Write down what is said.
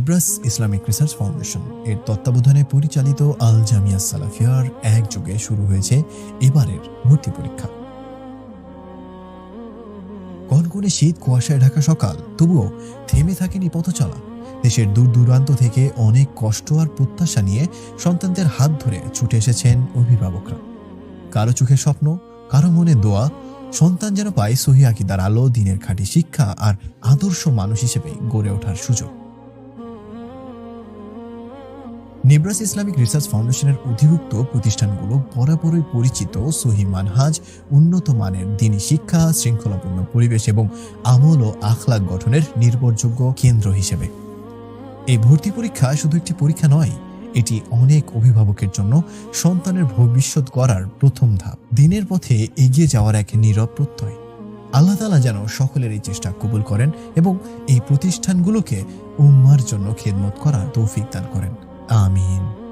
Nibras Islamic research foundation এর তত্ত্বাবধানে পরিচালিত আল জামিয়া সালাফিয়ার একযোগে শুরু হয়েছে এবারের ভর্তি পরীক্ষা। কনকনে শীত কুয়াশায় ঢাকা সকাল, তবুও থেমে থাকেনি পথচলা। দেশের দূর দূরান্ত থেকে অনেক কষ্ট আর প্রত্যাশা নিয়ে সন্তানদের হাত ধরে ছুটে এসেছেন অভিভাবকরা। কারো চোখে স্বপ্ন, কারো মনে দোয়া, সন্তান যেন পায় সহিহ আকীদার আলো, দ্বীনের খাঁটি শিক্ষা আর আদর্শ মানুষ হিসেবে গড়ে ওঠার সুযোগ। নিব্রাস ইসলামিক রিসার্চ ফাউন্ডেশনের অধিভুক্ত প্রতিষ্ঠানগুলো বরাবরই পরিচিত সহিহ মানহাজ, উন্নত মানের দ্বীনী শিক্ষা, শৃঙ্খলাপূর্ণ পরিবেশ এবং আমল ও আখলাক গঠনের নির্ভরযোগ্য কেন্দ্র হিসেবে। এই ভর্তি পরীক্ষা শুধু একটি পরীক্ষা নয়, এটি অনেক অভিভাবকের জন্য সন্তানের ভবিষ্যৎ গড়ার প্রথম ধাপ, দ্বীনের পথে এগিয়ে যাওয়ার এক নীরব প্রত্যয়। আল্লাহ তাআলা যেন সকলের এই চেষ্টা কবুল করেন এবং এই প্রতিষ্ঠানগুলোকে উম্মাহর জন্য খেদমত করার তৌফিক দান করেন। আমিন।